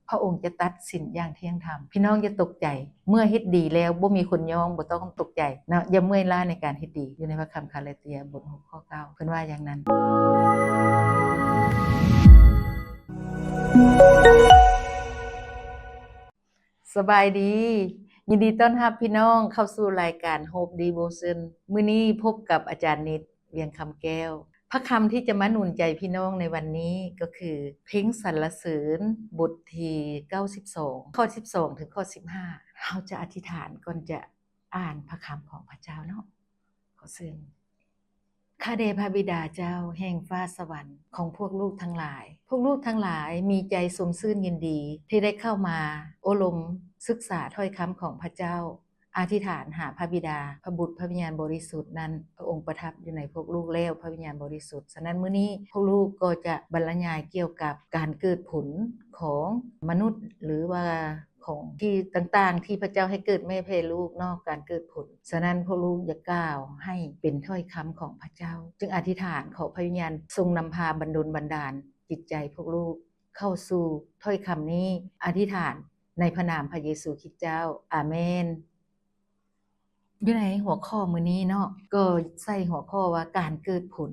พระองค์จะตัดสินอย่างเที่ยงธรรมพี่น้องอย่าตกใจเมื่อเฮ็ดดีแล้วบ่มีคนยองบ่ต้องตกใจเนาะอย่าเมื่อยล้าในการเฮ็ดดีอยู่ในพระคัมภีร์คาเลเตียบท6ข้อ9เพิ่นว่าอย่างนั้นสบายดียินดีต้อนรับพี่น้องเข้าสู่รายการ Hope Devotion มื้อนี้พบกับอาจารย์นิตเวียงคำแก้วพระคำที่จะมาหนุนใจพี่น้องในวันนี้ก็คือเพลงสรรเสริญบทที่92ข้อ12ถึงข้อ15เราจะอธิษฐานก่อนจะอ่านพระคำของพระเจ้าเนาะขอเชิญข้าแต่พระบิดาเจ้าแห่งฟ้าสวรรค์ของพวกลูกทั้งหลายพวกลูกทั้งหลายมีใจสมชื่นยินดีที่ได้เข้ามาอบรมศึกษาถ้อยคำของพระเจ้าอธิษฐานหาพระบิดาพระบุตรพระวิญญาณบริสุทธิ์นั้นพระองค์ประทับอยู่ในพวกลูกแล้วพระวิญญาณบริสุทธิ์ฉะนั้นมื้อนี้พวกลูกก็จะบรรยายเกี่ยวกับการเกิดผลของมนุษย์หรือว่าของที่ต่างๆที่พระเจ้าให้เกิดแม่เพลูกนอกการเกิดผลฉะนั้นพวกลูกอย่ากล่าวให้เป็นถ้อยคำของพระเจ้าจึงอธิษฐานขอพระวิญญาณทรงนำพาบันดาลจิตใจพวกลูกเข้าสู่ถ้อยคำนี้อธิษฐานในพระนามพระเยซูคริสต์เจ้าอาเมนอยู่ในหัวข้อมื้อนี้เนาะก็ใส่หัวข้อว่าการเกิดผล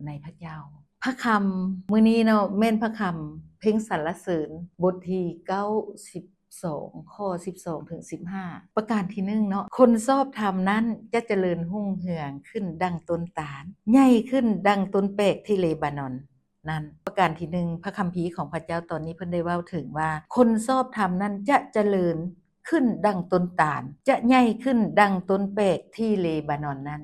ในพระเจ้าพระคำมื้อนี้เนาะแม่นพระคำเพลงสรรเสริญบทที่92ข้อ12ถึง15ประการที่1เนาะคนชอบธรรมนั้นจะเจริญรุ่งเรืองขึ้นดังต้นตาลใหญ่ขึ้นดังต้นแปกที่เลบานอนนั่นประการที่1พระคัมภีร์ของพระเจ้าตอนนี้เพิ่นได้เว้าถึงว่าคนชอบธรรมนั้นจะเจริญขึ้นดังต้นตาลจะใหญ่ขึ้นดังต้นแปกที่เลบานอนนั้น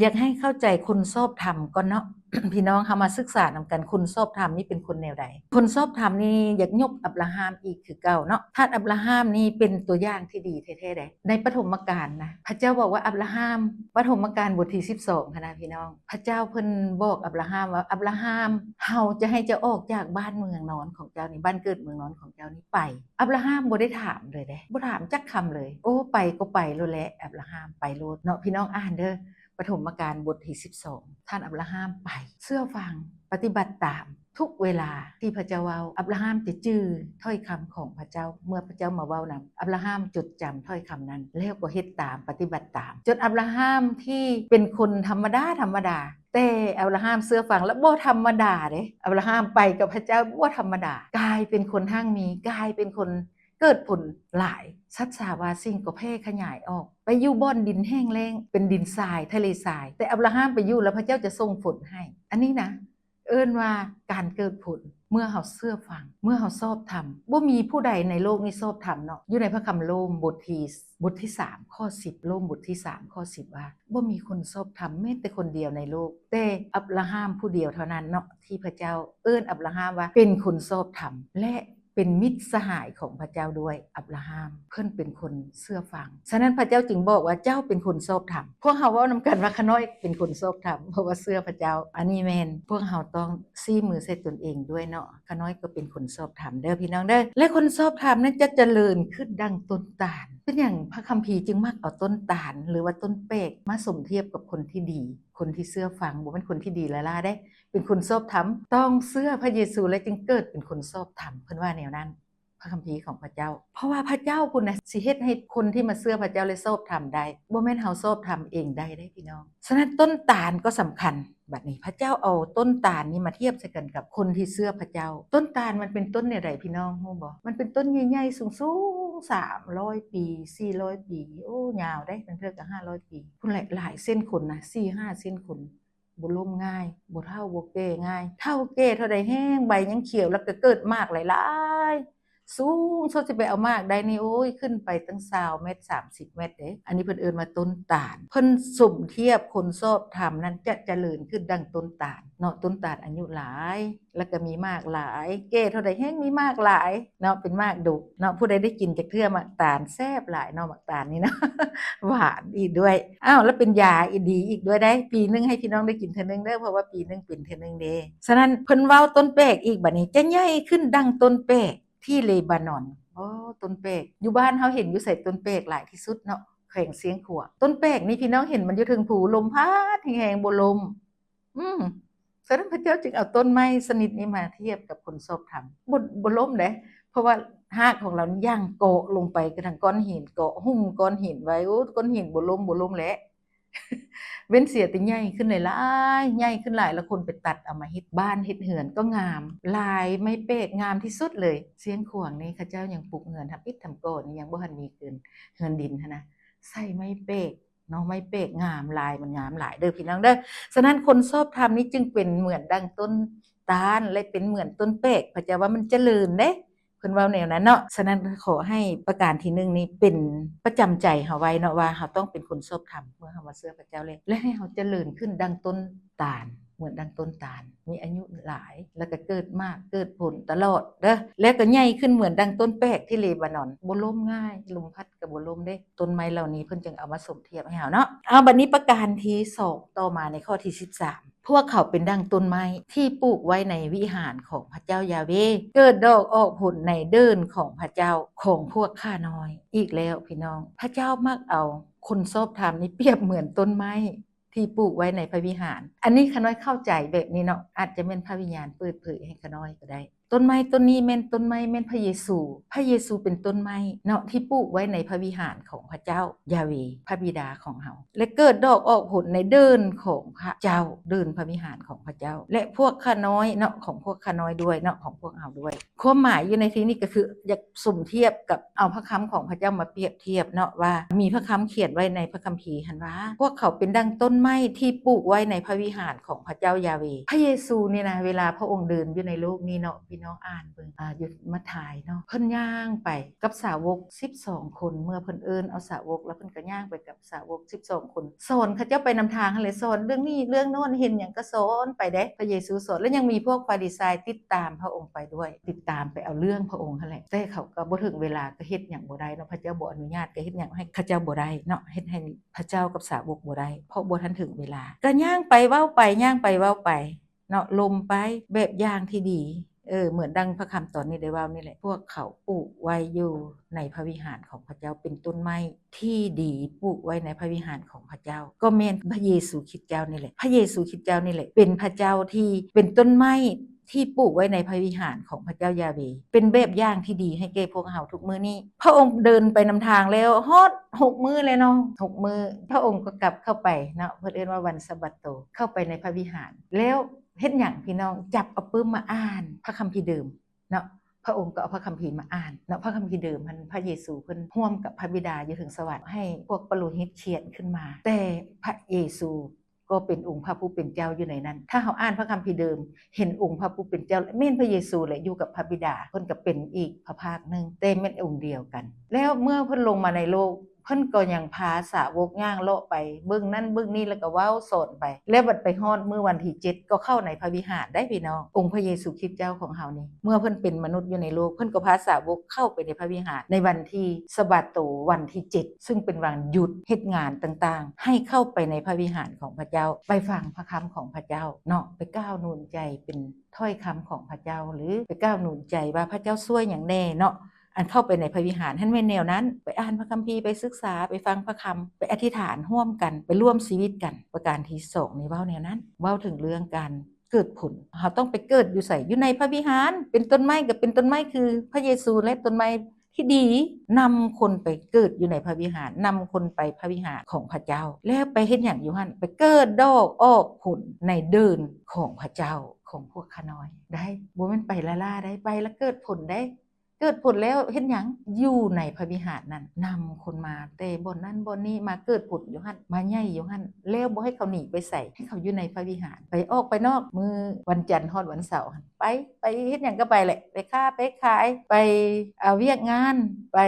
อยากให้เข้าใจคนชอบธรรมก่อนเนาะ พี่น้องเฮามาศึกษานำกันคนชอบธรรมนี่เป็นคนแนวใดคนชอบธรรมนี่อยากยกอับราฮัมอีกคือเก่าเนาะท่านอับราฮัมนี่เป็นตัวอย่างที่ดีแท้ๆได้ในปฐมกาลนะพระเจ้าบอกว่าอับราฮัมปฐมกาลบทที่12ค่ะนะพี่น้องพระเจ้าเพิ่นบอกอับราฮัมว่าอับราฮัมเฮาจะให้เจ้าออกจากบ้านเมืองนอนของเจ้านี่บ้านเกิดเมืองนอนของเจ้านี่ไปอับราฮัมบ่ได้ถามเลยเด้บ่ถามจักคำเลยโอ้ไปก็ไปโลดแหละอับราฮัมไปโลดเนาะพี่น้องอ่านเด้อปฐมกาลบทที่12ท่านอับราฮัมไปเชื่อฟังปฏิบัติตามทุกเวลาที่พระเจ้าเว้าอับราฮัมจะจื้อถ้อยคำของพระเจ้าเมื่อพระเจ้ามาเว้านำอับราฮัมจดจำถ้อยคำนั้นแล้วก็เฮ็ดตามปฏิบัติตามจนอับราฮัมที่เป็นคนธรรมดาแต่อับราฮัมเชื่อฟังแล้วบ่ธรรมดาเด้อับราฮัมไปกับพระเจ้าบ่ธรรมดากลายเป็นคนหั่งมีกลายเป็นคนเกิดผลหลายชัดสาวาสิ่งก็แพร่ขยายออกไปอยู่บ่อนดินแห้งแล้งเป็นดินทรายทะเลทรายแต่อับราฮัมไปอยู่แล้วพระเจ้าจะส่งฝนให้อันนี้นะเอิ้นว่าการเกิดผลเมื่อเฮาเชื่อฟังเมื่อเฮาชอบธรรมบ่มีผู้ใดในโลกนี้ชอบธรรมเนาะอยู่ในพระคัมภีร์โรมบทที่3ข้อ10โรมบทที่3ข้อ10ว่าบ่มีคนชอบธรรมแม้แต่คนเดียวในโลกแต่อับราฮัมผู้เดียวเท่านั้นเนาะที่พระเจ้าเอิ้นอับราฮัมว่าเป็นคนชอบธรรมและเป็นมิตรสหายของพระเจ้าด้วยอับราฮัมเพิ่นเป็นคนเชื่อฟังฉะนั้นพระเจ้าจึงบอกว่าเจ้าเป็นคนชอบธรรมพวกเฮาเว้านำกันว่าขน้อยเป็นคนชอบธรรมเพราะว่าเชื่อพระเจ้าอันนี้แม่นพวกเฮาต้องซี้มือใส่ตนเองด้วยเนาะขน้อยก็เป็นคนชอบธรรมเด้อพี่น้องเด้อและคนชอบธรรมนั้นจะเจริญขึ้นดังต้นตาลเป็นอย่างพระคัมภีร์จึงมักเอาต้นตาลหรือว่าต้นเปกมาสมเทียบกับคนที่ดีคนที่เชื่อฟังบ่แม่นคนที่ดีละล่ะได้เป็นคนชอบธรรมต้องเชื่อพระเยซูและจึงเกิดเป็นคนชอบธรรมเพิ่นว่าแนวนั้นพระคัมภีร์ของพระเจ้าเพราะว่าพระเจ้าคุณน่ะสิเฮ็ดให้คนที่มาเชื่อพระเจ้าและชอบธรรมได้บ่แม่นเฮาชอบธรรมเองได้พี่น้องฉะนั้นต้นตาลก็สำคัญบัดนี้พระเจ้าเอาต้นตาลนี้มาเทียบใส่กันกับคนที่เชื่อพระเจ้าต้นตาลมันเป็นต้นแนวใดพี่น้องฮู้บ่มันเป็นต้นใหญ่ๆสูงๆ300ปี400ปีโอ้ยาวได้บางเทื่อก็500ปีพุ่นหลายเส้นขนนะ4-5เส้นขนบ่ล้มง่ายบ่เฒ่าบ่แก่ง่ายเฒ่าแก่เท่าใดแห้งใบยังเขียวแล้วก็เกิดมากหลายๆสูงซะสิไปเอามากได้นี่โอ้ยขึ้นไปตั้ง20เมตร30เมตรเด้อันนี้เพิ่นเอิ้นว่าต้นตาลเพิ่นสมเทียบคนชอบธรรมนั้นจะเจริญขึ้นดังต้นตาลเนาะต้นตาลอายุหลายแล้วก็มีมากหลายแก่เท่าใดแห้งมีมากหลายเนาะเป็นมากดุเนาะผู้ใดได้กินจักเทื่อมากตาลแซ่บหลายเนาะมากตาลนี่เนาะ หวานอีกด้วยแล้วเป็นยาอีดีอีกด้วยได้ปีนึงให้พี่น้องได้กินเทื่อนึงเด้อเพราะว่าปีนึงเป็นเทื่อนึงเด้ฉะนั้นเพิ่นเว้าต้นแปกอีกบัดนี้จะใหญ่ขึ้นดังต้นแปกที่เลบานอนต้นแปกอยู่บ้านเฮาเห็นอยู่ไสต้นแปกหลายที่สุดเนาะแขวงเสียงขัวต้นแปกนี่พี่น้องเห็นมันอยู่ถึงผูลมพัดแฮงๆบ่ลมอืมแส ฉะนั้นพระเจ้าจึงเอาต้นไม้ชนิดนี้มาเทียบกับคนชอบทำบ่ล้มเด้เพราะว่าหากของเรานี่ย่างเกาะลงไปกระทั่งก้อนหินเกาะหุ้มก้อนหินไว้โอ้ก้อนหินบ่ล้มแหละ เว้นเสียแต่ใหญ่ขึ้นหลายๆใหญ่ขึ้นหลายแล้วคนไปตัดเอามาเฮ็ดบ้านเฮ็ดเรือนก็งามลายไม้เป๊กงามที่สุดเลยเสียงขวางนี่เขาเจ้ายังปลูกเรือนทำอิฐทำก่อนี่ยังบ่ทันมีเรือนดินหั้นนะใส่ไม้เป๊กเนาะไม้เป๊กงามลายมันงามหลายเด้อพี่น้องเด้อฉะนั้นคนชอบทำนี่จึงเป็นเหมือนดังต้นตาลและเป็นเหมือนต้นเป๊กเพราะจะว่ามันเจริญเด้เพิ่นเว้าแนวนั้นเนาะฉะนั้นขอให้ประการที่1นี้เป็นประจำใจเฮาไว้เนาะว่าเฮาต้องเป็นคนชอบธรรมเมื่อเฮามาเชื่อพระเจ้าแล้วและให้เฮาเจริญขึ้นดังต้นตาลเหมือนดังต้นตาลมีอายุหลายแล้วก็เกิดมากเกิดผลตลอดเด้อแล้วก็ใหญ่ขึ้นเหมือนดังต้นแป๊กที่เลบานอนบ่ล้มง่ายลมพัดก็บ่ล้มเด้ต้นไม้เหล่านี้เพิ่นจึงเอามาสมเทียบให้เฮาเนาะเอาบัดนี้ประการที่2ต่อมาในข้อที่13พวกเขาเป็นดังต้นไม้ที่ปลูกไว้ในวิหารของพระเจ้ายาเวห์เกิดดอกออกผลในเดินของพระเจ้าของพวกข้าน้อยอีกแล้วพี่น้องพระเจ้ามักเอาคนชอบธรรมนี่เปรียบเหมือนต้นไม้ที่ปลูกไว้ในพระวิหารอันนี้ข้าน้อยเข้าใจแบบนี้เนาะอาจจะเป็นพระวิญญาณเปิดเผยให้ข้าน้อยก็ได้ต้นไม้ต้นนี้แม่นต้นไม้แม่นพระเยซูเป็นต้นไม้เนาะที่ปลูกไว้ในพระวิหารของพระเจ้ายาเวห์พระบิดาของเฮาและเกิดดอกออกผลในเดินของพระเจ้าเดินพระวิหารของพระเจ้าและพวกข้าน้อยเนาะของพวกข้าน้อยด้วยเนาะของพวกเฮาด้วยความหมายอยู่ในที่นี้ก็คืออยากสมเทียบกับเอาพระคำของพระเจ้ามาเปรียบเทียบเนาะว่ามีพระคำเขียนไว้ในพระคัมภีร์หันว่าพวกเขาเป็นดังต้นไม้ที่ปลูกไว้ในพระวิหารของพระเจ้ายาเวห์พระเยซูเนี่ยนะเวลาพระองค์เดินอยู่ในโลกนี้เนาะพี่น้องอ่านเบิ่งอยู่มาถ่ายเนาะเพิ่นย่างไปกับสาวก12คนเมื่อเพิ่นเอิ้นเอาสาวกแล้วเพิ่นก็ย่างไปกับสาวก12คนสอนเขาเจ้าไปนำทางหั่นแหละสอนเรื่องนี้เรื่องโน้นเห็นหยังก็สอนไปเด้พระเยซูสอนแล้วยังมีพวกฟาริสีติดตามพระองค์ไปด้วยติดตามไปเอาเรื่องพระองค์หั่นแหละแต่เขาก็บ่ถึงเวลาก็เฮ็ดหยังบ่ได้เนาะพระเจ้าบ่อนุญาตก็เฮ็ดหยังให้เขาเจ้าบ่ได้เนาะเฮ็ดให้พระเจ้ากับสาวกบ่ได้เพราะบ่ทันถึงเวลาก็ย่างไปเว้าไปย่างไปเว้าไปเนาะลมไปแบบอย่างที่ดีเหมือนดังพระคำตอนนี้ได้ว่านี่แหละพวกเขาปลูกไว้อยู่ในพระวิหารของพระเจ้าเป็นต้นไม้ที่ดีปลูกไว้ในพระวิหารของพระเจ้าก็แม่นพระเยซูคริสต์เจ้านี่แหละพระเยซูคริสต์เจ้านี่แหละเป็นพระเจ้าที่เป็นต้นไม้ที่ปลูกไว้ในพระวิหารของพระเจ้ายาเวห์เป็นแบบอย่างที่ดีให้แก่พวกเฮาทุกมื้อนี้พระองค์เดินไปนำทางแล้วฮอด6มื้อเลยเนาะ6มื้อพระองค์ก็กลับเข้าไปเนาะเพิ่นเอิ้นว่าวันสะบัตโตเข้าไปในพระวิหารแล้วเฮ็ดหยังพี่น้องจับเอาปึ้มมาอ่านพระคัมภีร์เดิมเนาะพระองค์ก็เอาพระคัมภีร์มาอ่านเนาะพระคัมภีร์เดิมมันพระเยซูเพิ่นร่วมกับพระบิดาอยู่ถึงสวรรค์ให้พวกปโลหิตเขียนขึ้นมาแต่พระเยซูก็เป็นองค์พระผู้เป็นเจ้าอยู่ในนั้นถ้าเฮาอ่านพระคัมภีร์เดิมเห็นองค์พระผู้เป็นเจ้าแม่นพระเยซูแหละอยู่กับพระบิดาเพิ่นก็เป็นอีกพระภาคนึงแต่แม่นองค์เดียวกันแล้วเมื่อเพิ่นลงมาในโลกเพิ่นก็ยังพาสาวกย่างเลาะไปเบิ่งนั่นเบิ่งนี่แล้วก็เว้าสอนไปแล้วบัดไปฮอดมื้อวันที่7ก็เข้าในพระวิหารได้พี่น้ององค์พระเยซูคริสต์เจ้าของเฮานี่เมื่อเพิ่นเป็นมนุษย์อยู่ในโลกเพิ่นก็พาสาวกเข้าไปในพระวิหารในวันที่สะบาโตวันที่7ซึ่งเป็นวันหยุดเฮ็ดงานต่างๆให้เข้าไปในพระวิหารของพระเจ้าไปฟังพระคำของพระเจ้าเนาะไปก้าวหนุนใจเป็นถ้อยคำของพระเจ้าหรือไปก้าวหนุนใจว่าพระเจ้าช่วยหยังแน่เนาะอันเข้าไปในพระวิหารท่านแม่นแนวนั้นไปอ่านพระคัมภีร์ไปศึกษาไปฟังพระคำไปอธิษฐานร่วมกันไปร่วมชีวิตกันประการที่2นี่เว้าแนวนั้นเว้าถึงเรื่องการเกิดผลเราต้องไปเกิดอยู่ใส่อยู่ในพระวิหารเป็นต้นไม้กับเป็นต้นไม้คือพระเยซูและต้นไม้ที่ดีนำคนไปเกิดอยู่ในพระวิหารนำคนไปพระวิหารของพระเจ้าแล้วไปเฮ็ดหยังอยู่หั่นไปเกิดดอกออกผลในเดินของพระเจ้าของพวกข้าน้อยได้บ่แม่นไปล่าๆได้ไปแล้วเกิดผลได้เกิดผลแล้วเฮ็ดหยังอยู่ในพระวิหารนั้นนำคนมาแต่บ่นั้นบ่นี้มาเกิดผลอยู่หั่นมาใหญ่อยู่หั่นแล้วบ่ให้เขาหนีไปไสให้เขาอยู่ในพระวิหารไปออกไปนอกมื้อวันจันทร์ฮอดวันเสาร์หั่นไปเฮ็ดหยังก็ไปแหละไปค้าไปขายไปเวียกงานไป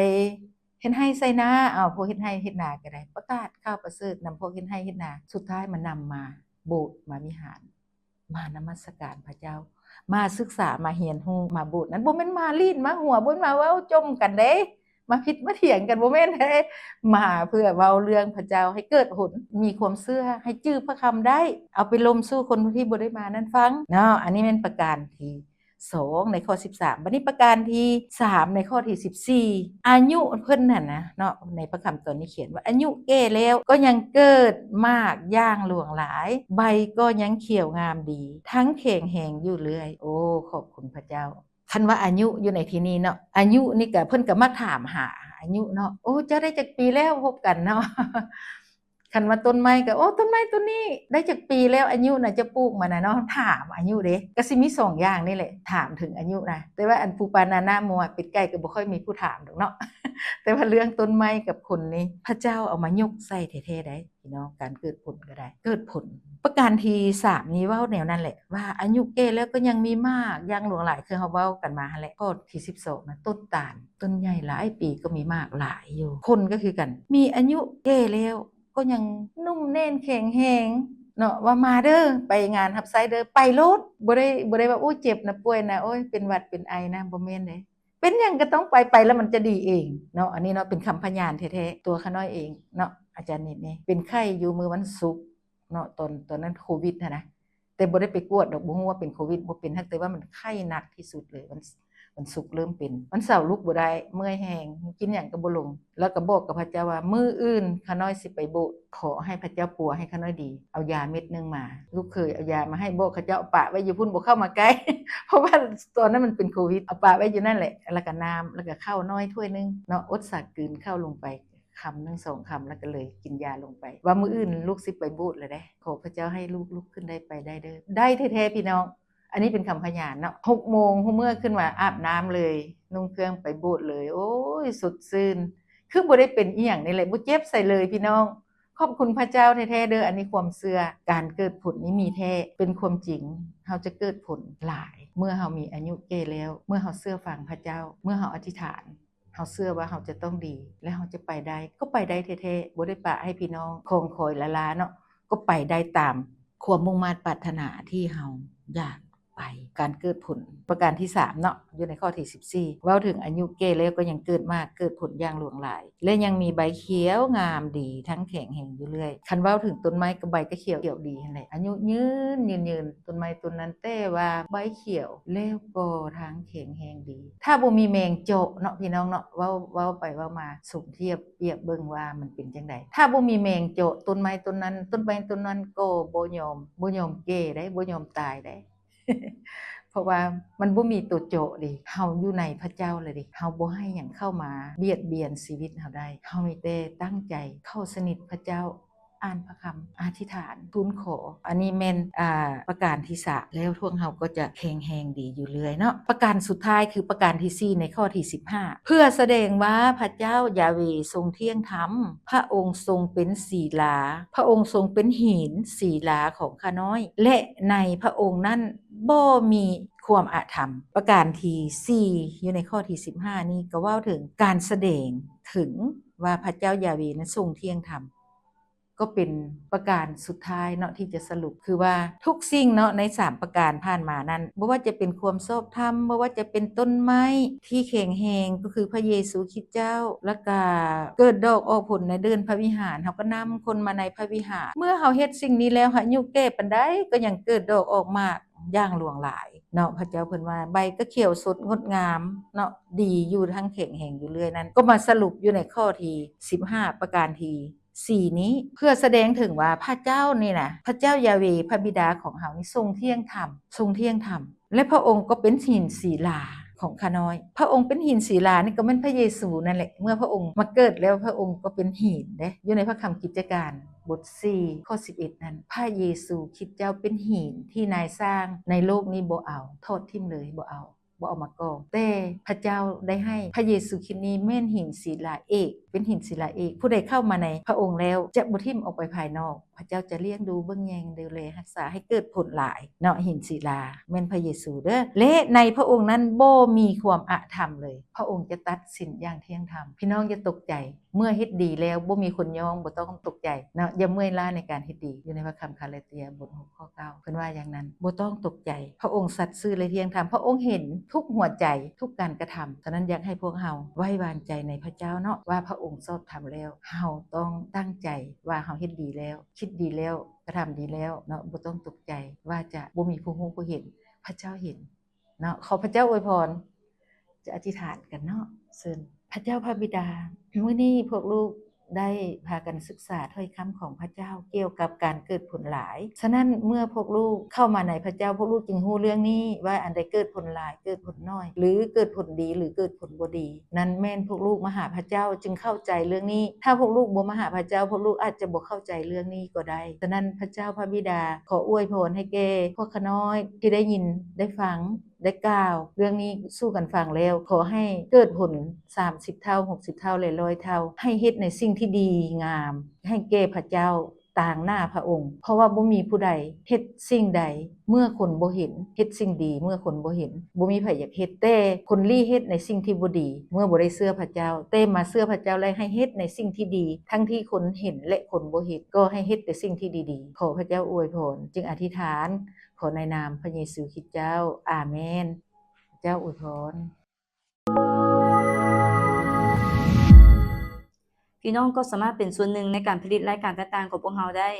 เฮ็ดไร่ไร่นาพวกเฮ็ดไร่เฮ็ดนาก็ได้ประกาศข่าวประเสริฐนำพวกเฮ็ดไร่เฮ็ดนาสุดท้ายมานำมาโบสถ์มาวิหารมานมัสการพระเจ้ามาศึกษามาเรียนรู้มาโบสถ์นั้นบ่แม่นมาลีนมาหัวบ่แม่นมาเว้าจมกันเด้มาพิดมาเถียงกันบ่แม่นเด้มาเพื่อเว้าเรื่องพระเจ้าให้เกิดผลมีความเชื่อให้จื้อพระคำได้เอาไปลมสู่คนที่บ่ได้มานั้นฟังเนาะอันนี้แม่นประการที่ 2ในข้อ13บัดนี้ประการที่3ในข้อที่14อายุเพิ่นน่ะนะเนาะในพระคำตอนนี้เขียนว่าอายุแก่แล้วก็ยังเกิดมากอย่างหลวงหลายใบก็ยังเขียวงามดีทั้งแข็งแรงอยู่เรื่อยโอ้ขอบคุณพระเจ้าคันว่าอายุอยู่ในที่นี้เนาะอายุนี่ก็เพิ่นก็มาถามหาอายุเนาะโอ้เจ้าได้จักปีแล้วพบกันเนาะ คันว่าต้นไม้ก็โอ้ต้นไม้ต้นนี้ได้จักปีแล้วอายุน่ะจะปลูกมาน่ะเนาะถามอายุเด้ก็สิมี2อย่างนี่แหละถามถึงอายุนะแต่ว่าอันปูปานานามัวเป็ดไก่ก็บ่ค่อยมีผู้ถามดอกเนาะ แต่ว่าเรื่องต้นไม้กับคนนี่พระเจ้าเอามายกใส่แท้ๆได้พี่น้องการเกิดผลก็ได้เกิดผลประการที่3นี้เว้าแนวนั้นแหละว่าอายุแก่แล้วก็ยังมีมากอย่างหลวงหลายคือเฮาเว้ากันมาหั่นแหละข้อที่12นะต้นตาลต้นใหญ่หลายปีก็มีมากหลายอยู่คนก็คือกันมีอายุแก่แล้วก็ยังนุ่มแน่นแข็งแรงเนาะว่ามาเด้อไปงานรับใช้เด้อไปโลดบ่ได้ว่าโอ้เจ็บนะป่วยนะโอ้ยเป็นหวัดเป็นไอนะบ่แม่นเด้เป็นหยังก็ต้องไปแล้วมันจะดีเองเนาะอันนี้เนาะเป็นคำพยานแท้ๆตัวข้าน้อยเองเนาะอาจารย์นิดนี่เป็นไข้อยู่มื้อวันศุกร์เนาะตอนนั้นโควิดนะแต่บ่ได้ไปกวดดอกบ่ฮู้ว่าเป็นโควิดบ่เป็นฮักแต่ว่ามันไข้หนักที่สุดเลยวันศุกร์เริ่มเป็นวันเสาร์ลุกบ่ได้เมื่อยแฮงกินหยังก็บ่ลงแล้วก็บอกกับพระเจ้าว่ามื้ออื่นข้าน้อยสิไปโบสถ์ขอให้พระเจ้าปัวให้ข้าน้อยดีเอายาเม็ดนึงมาลูกเคยเอายามาให้บอกข้าเจ้าปะไว้อยู่พุ่นบ่เข้ามาใกล้ เพราะว่าตอนนั้นมันเป็นโควิดเอาปะไว้อยู่นั่นแหละแล้วก็น้ำแล้วก็ข้าวน้อยถ้วยนึงเนาะอดสากลืนข้าวลงไปคำนึง2คำแล้วก็เลยกินยาลงไปว่ามื้ออื่นลูกสิไปโบสถ์เลยเด้ขอพระเจ้าให้ลูกลุกขึ้นได้ไปได้เด้อได้แท้ๆพี่น้องอันนี้เป็นคำพยานเนาะ6โมงเมื่อขึ้นมาอาบน้ำเลยนุ่งเครื่องไปโบสถ์เลยโอ้ยสดชื่นคือบ่ได้เป็นอีหยังนี่แหละบ่เจ็บใส่เลยพี่น้องขอบคุณพระเจ้าแท้ๆเด้ออันนี้ความเชื่อการเกิดผลนี้มีแท้เป็นความจริงเฮาจะเกิดผลหลายเมื่อเฮามีอายุแก่แล้วเมื่อเฮาเชื่อฟังพระเจ้าเมื่อเฮาอธิษฐานเฮาเชื่อว่าเฮาจะต้องดีและเฮาจะไปได้ก็ไปได้แท้ๆบ่ได้ปะให้พี่น้องคงคอยละลาเนาะก็ไปได้ตามความมุ่งมั่นปรารถนาที่เฮาอยากไปการเกิดผลประการที่3เนาะอยู่ในข้อที่14เว้าถึงอายุแก่แล้วก็ยังเกิดมากเกิดผลอย่างหลวงหลายและยังมีใบเขียวงามดีทั้งแข็งแรงอยู่เรื่อยคันเว้าถึงต้นไม้ก็ใบก็เขียวดีนั่นแหละอายุยืนต้นไม้ต้นนั้นแต่ว่าใบเขียวแล้วก็ทั้งแข็งแรงดีถ้าบ่มีแมงเจาะเนาะพี่น้องเนาะเว้าไปเว้ามาสมเทียบเปรียบเบิ่งว่ามันเป็นจังได๋ถ้าบ่มีแมงเจาะต้นไม้ต้นนั้นต้นไม้ต้นนั้นก็บ่ยอมแก่ได้บ่ยอมตายได้ เพราะว่ามันบ่มีตัวโจดิเฮาอยู่ในพระเจ้าเลยดิเฮาบ่ให้หยังเข้ามาเบียดเบียนชีวิตเฮาได้เฮามีแต่ตั้งใจเข้าสนิทพระเจ้าอ่านพระคำอธิษฐานทูลขออันนี้แม่นประการที่3แล้วพวกเฮาก็จะแข็งแรงดีอยู่เรื่อยเนาะประการสุดท้ายคือประการที่4ในข้อที่15เพื่อแสดงว่าพระเจ้ายาเวห์ทรงเที่ยงธรรมพระองค์ทรงเป็นศิลาพระองค์ทรงเป็นหินศิลาของข้าน้อยและในพระองค์นั้นบ่มีความอาธรรมประการที่4อยู่ในข้อที่15นี้ก็เว้าถึงการแสดงถึงว่าพระเจ้ายาเวห์นั้นทรงเที่ยงธรรมก็เป็นประการสุดท้ายเนาะที่จะสรุปคือว่าทุกสิ่งเนาะใน3ประการผ่านมานั้นบ่ว่าจะเป็นความชอบธรรมบ่ว่าจะเป็นต้นไม้ที่แข็งแรงก็คือพระเยซูคริสต์เจ้าแล้วก็เกิดดอกออกผลในเดือนพระวิหารเฮาก็นำคนมาในพระวิหารเมื่อเฮาเฮ็ดสิ่งนี้แล้วอายุแก่ปานใดก็ยังเกิดดอกออกมากอย่างหลวงหลายเนาะพระเจ้าเพิ่นว่าใบก็เขียวสดงดงามเนาะดีอยู่ทั้งแข็งแรงอยู่เรื่อยนั้นก็มาสรุปอยู่ในข้อที่15ประการที่4นี้เพื่อแสดงถึงว่าพระเจ้านี่นะพระเจ้ายาเวห์พระบิดาของเฮานี่ทรงเที่ยงธรรมและพระองค์ก็เป็นหินศิลาของข้าน้อยพระองค์เป็นหินศิลานี่ก็แม่นพระเยซูนั่นแหละเมื่อพระองค์มาเกิดแล้วพระองค์ก็เป็นหินเด้อยู่ในพระคำกิจการบท4ข้อ11นั้นพระเยซูคริสต์เจ้าเป็นหินที่นายสร้างในโลกนี้บ่เอาโทษทิ่มเลยบ่เอามากองแต่พระเจ้าได้ให้พระเยซูคริสต์นี้แม่นหินศิลาเอกเป็นหินศิลาเอกผู้ใดเข้ามาในพระองค์แล้วจะบ่ทิ่มออกไปภายนอกพระเจ้าจะเลี้ยงดูเบิ่งแยงดูแลรักษาให้เกิดผลหลายเนาะหินศิลาแม่นพระเยซูเด้อและในพระองค์นั้นบ่มีความอธรรมเลยพระองค์จะตัดสินอย่างเที่ยงธรรมพี่น้องอย่าตกใจเมื่อเฮ็ดดีแล้วบ่มีคนยอมบ่ต้องตกใจเนาะอย่าเมื่อยล้าในการเฮ็ดดีอยู่ในพระคำคาเลเตียบท6ข้อ9เพิ่นว่าอย่างนั้นบ่ต้องตกใจพระองค์สัตย์ซื่อและเที่ยงธรรมพระองค์เห็นทุกหัวใจทุกการกระทำฉะนั้นอยากให้พวกเฮาไว้วางใจในพระเจ้าเนาะว่าพระองค์ชอบทำแล้วเฮาต้องตั้งใจว่าเฮาเฮ็ดดีแล้วคิดดีแล้วกระทำดีแล้วเนาะบ่ต้องตกใจว่าจะบ่มีผู้รู้ผู้เห็นพระเจ้าเห็น เนาะขอพระเจ้าอวยพรจะอธิษฐานกันเนาะเชิญพระเจ้าพระบิดามื้อนี้พวกลูกได้พากันศึกษาถ้อยคำของพระเจ้าเกี่ยวกับการเกิดผลหลายฉะนั้นเมื่อพวกลูกเข้ามาในพระเจ้าพวกลูกจึงรู้เรื่องนี้ว่าอันใดเกิดผลหลายเกิดผลน้อยหรือเกิดผลดีหรือเกิดผลบ่ดีนั้นแม่นพวกลูกมาหาพระเจ้าจึงเข้าใจเรื่องนี้ถ้าพวกลูกบ่มาหาพระเจ้าพวกลูกอาจจะบ่เข้าใจเรื่องนี้ก็ได้ฉะนั้นพระเจ้าพระบิดาขออวยพรให้แก่พวกข้าน้อยที่ได้ยินได้ฟังได้กล่าวเรื่องนี้สู้กันฟังแล้วขอให้เกิดผล30เท่า60เท่าและ100เท่าให้เฮ็ดในสิ่งที่ดีงามให้แก่พระเจ้าต่างหน้าพระองค์เพราะว่าบ่มีผู้ใดเฮ็ดสิ่งใดเมื่อคนบ่เห็นเฮ็ดสิ่งดีเมื่อคนบ่เห็นบ่มีไผอยากเฮ็ดแต่คนลี่เฮ็ดในสิ่งที่บ่ดีเมื่อบ่ได้เชื่อพระเจ้าแต่มาเชื่อพระเจ้าแล้วให้เฮ็ดในสิ่งที่ดีทั้งที่คนเห็นและคนบ่เห็นก็ให้เฮ็ดแต่สิ่งที่ดีๆขอพระเจ้าอวยพรจึงอธิษฐานขอในนามพระเยซูคริสต์เจ้าอาเมนเจ้าอวยพรพี่น้องก็สามารถเป็นส่วนหนึ่งในการผลิตรายการต่างๆของพวกเราได้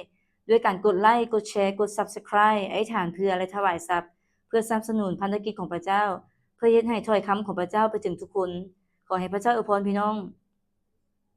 ด้วยการกดไลค์กดแชร์กด Subscribe อธิษฐานเพื่อและถวายทรัพย์เพื่อสนับสนุนพันธกิจของพระเจ้าเพื่อเฮ็ดให้ถ้อยคำของพระเจ้าไปถึงทุกคนขอให้พระเจ้าอวยพรพี่น้อง